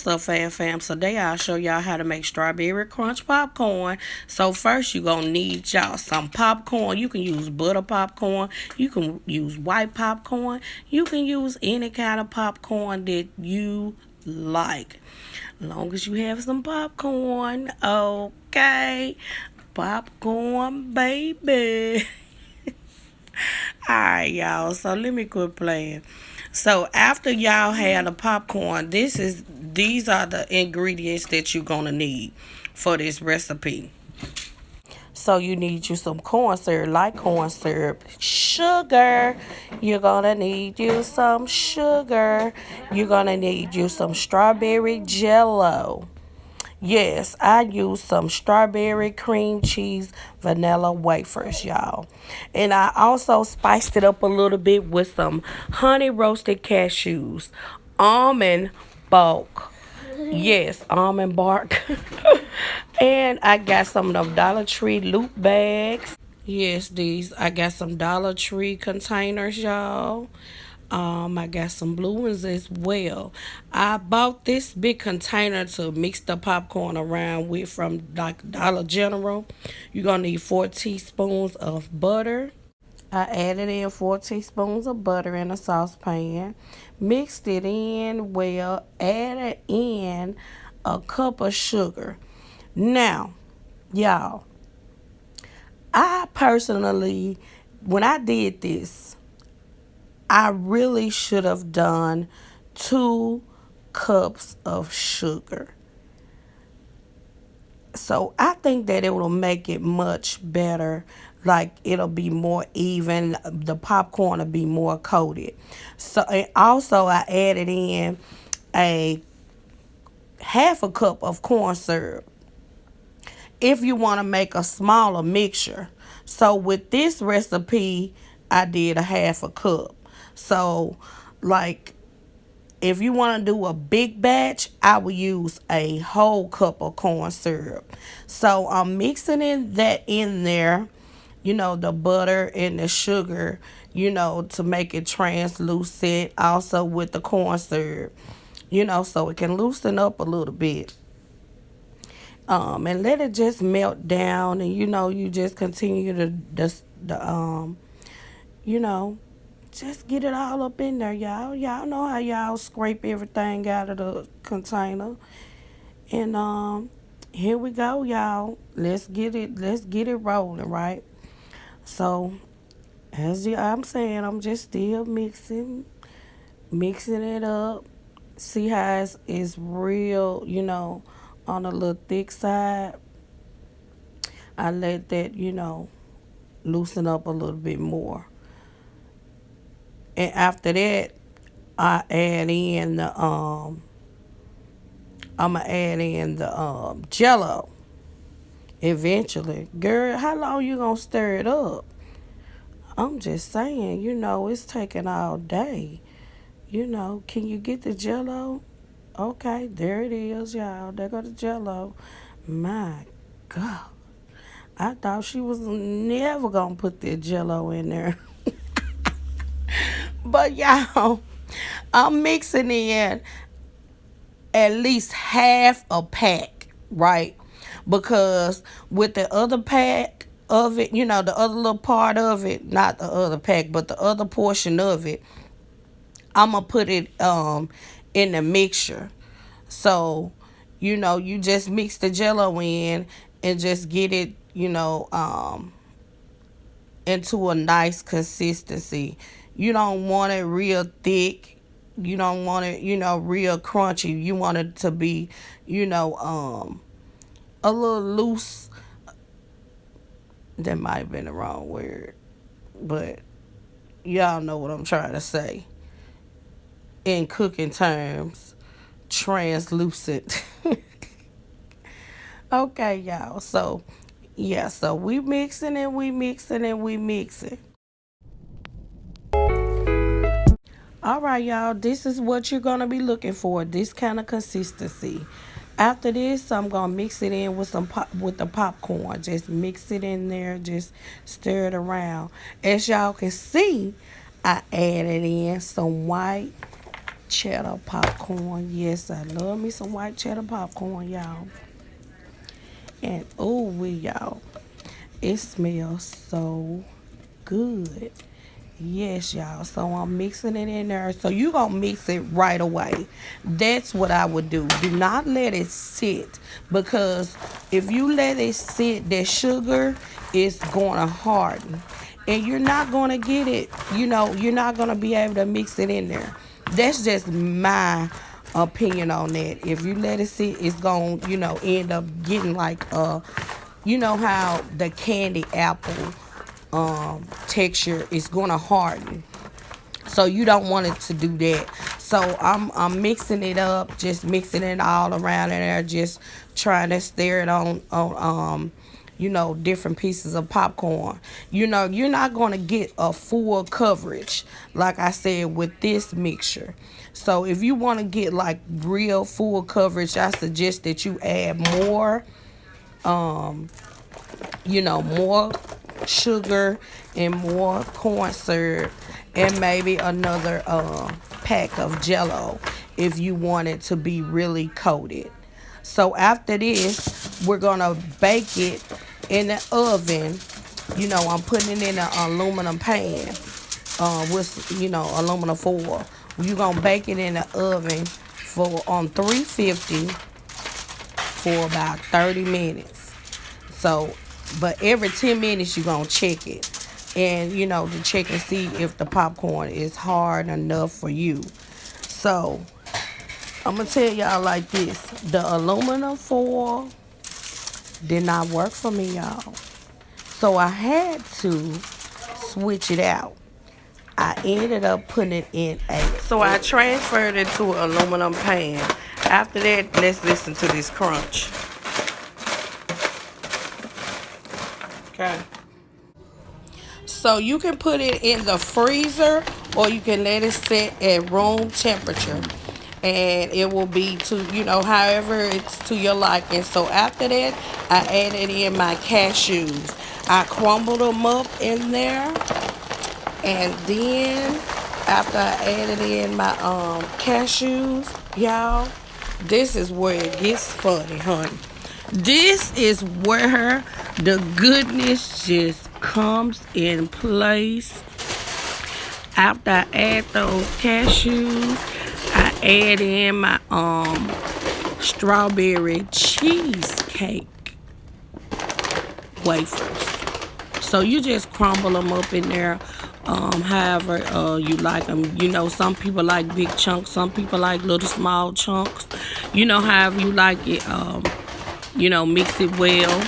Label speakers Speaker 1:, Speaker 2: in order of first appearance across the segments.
Speaker 1: What's up, fam? Today I'll show y'all how to make strawberry crunch popcorn. So first you're gonna need y'all some popcorn. You can use butter popcorn, you can use white popcorn, you can use any kind of popcorn that you like. Long as you have some popcorn, okay? Popcorn, baby. Alright, y'all. So let me quit playing. So after y'all have the popcorn, these are the ingredients that you're gonna need for this recipe. So you need you some corn syrup, light corn syrup, sugar. You're gonna need you some sugar. You're gonna need you some strawberry jello. Yes, I use some strawberry cream cheese vanilla wafers, y'all. And I also spiced it up a little bit with some honey roasted cashews, almond bulk. Yes, almond bark. And I got some of them Dollar Tree loop bags. Yes, I got some Dollar Tree containers, y'all. I got some blue ones as well. I bought this big container to mix the popcorn around with from like Dollar General. You're gonna need 4 teaspoons of butter. I added in 4 teaspoons of butter in a saucepan, mixed it in well, added in a cup of sugar. Now, y'all, I personally, when I did this, I really should have done 2 cups of sugar. So I think that it will make it much better. Like it'll be more even. The popcorn will be more coated. So and also I added in a half a cup of corn syrup if you want to make a smaller mixture. So with this recipe, I did a half a cup. So like if you want to do a big batch, I will use a whole cup of corn syrup. So I'm mixing that in there, the butter and the sugar, to make it translucent. Also with the corn syrup, so it can loosen up a little bit. And let it just melt down, and you just continue you know, just get it all up in there, y'all. Y'all know how y'all scrape everything out of the container. And here we go, y'all. Let's get it rolling, right? So as I'm saying, I'm just still mixing it up. See how it's real, on a little thick side. I let that, loosen up a little bit more. And after that, I add in the I'ma add in the jello eventually. Girl, how long you gonna stir it up? I'm just saying, it's taking all day. Can you get the jello? Okay, there it is, y'all. There go the jello. My God. I thought she was never gonna put that jello in there. But y'all, I'm mixing in at least half a pack, right? Because with the other pack of it, the other little part of it, not the other pack, but the other portion of it, I'm gonna put it in the mixture. So, you just mix the jello in and just get it, into a nice consistency. You don't want it real thick. You don't want it, real crunchy. You want it to be, a little loose. That might have been the wrong word, but y'all know what I'm trying to say. In cooking terms, translucent. Okay, y'all. So, yeah, so we mixing and we mixing and we mixing. All right, y'all, this is what you're going to be looking for, this kind of consistency. After this, I'm going to mix it in with with the popcorn. Just mix it in there, just stir it around. As y'all can see, I added in some white cheddar popcorn. Yes, I love me some white cheddar popcorn, y'all. And oh, y'all, it smells so good. Yes, y'all. So I'm mixing it in there. So you gonna mix it right away. That's what I would do. Do not let it sit, because if you let it sit, that sugar is gonna harden, and you're not gonna get it. You're not gonna be able to mix it in there. That's just my opinion on that. If you let it sit, it's gonna end up getting like how the candy apple texture is gonna harden. So you don't want it to do that. So I'm mixing it up, just mixing it all around in there, just trying to stir it on different pieces of popcorn. You're not gonna get a full coverage, like I said, with this mixture. So if you want to get like real full coverage, I suggest that you add more more sugar and more corn syrup, and maybe another pack of jello if you want it to be really coated. So after this, we're gonna bake it in the oven. I'm putting it in an aluminum pan with aluminum foil. You're gonna bake it in the oven for on 350 for about 30 minutes. So, but every 10 minutes you're going to check it. And, to check and see if the popcorn is hard enough for you. So, I'm going to tell y'all like this. The aluminum foil did not work for me, y'all. So, I had to switch it out. I ended up putting it in So, I transferred it to an aluminum pan. After that, let's listen to this crunch. Okay. So you can put it in the freezer, or you can let it sit at room temperature, and it will be to however it's to your liking. So after that, I added in my cashews. I crumbled them up in there, and then after I added in my cashews, y'all, this is where it gets funny, honey. This is where the goodness just comes in place. After I add those cashews, I add in my strawberry cheesecake wafers. So you just crumble them up in there. However you like them. Some people like big chunks, some people like little small chunks. However you like it. Mix it well.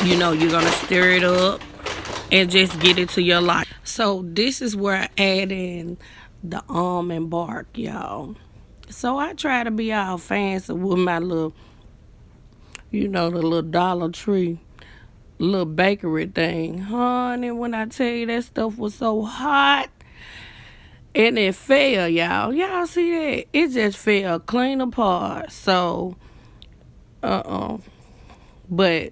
Speaker 1: You're gonna stir it up and just get it to your life. So this is where I add in the almond bark, y'all. So I try to be all fancy with my little, the little Dollar Tree, little bakery thing. Honey, when I tell you that stuff was so hot, and it fell, y'all. Y'all see that? It just fell clean apart. So, but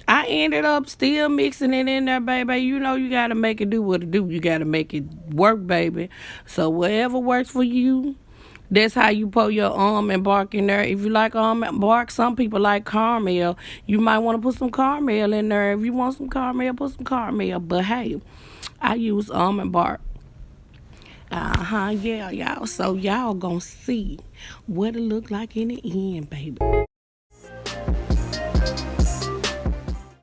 Speaker 1: I ended up still mixing it in there, baby. You got to make it do what it do. You got to make it work, baby. So whatever works for you, that's how you put your almond bark in there. If you like almond bark, some people like caramel. You might want to put some caramel in there. If you want some caramel, put some caramel. But hey, I use almond bark. Yeah, y'all. So y'all gonna see what it look like in the end, baby.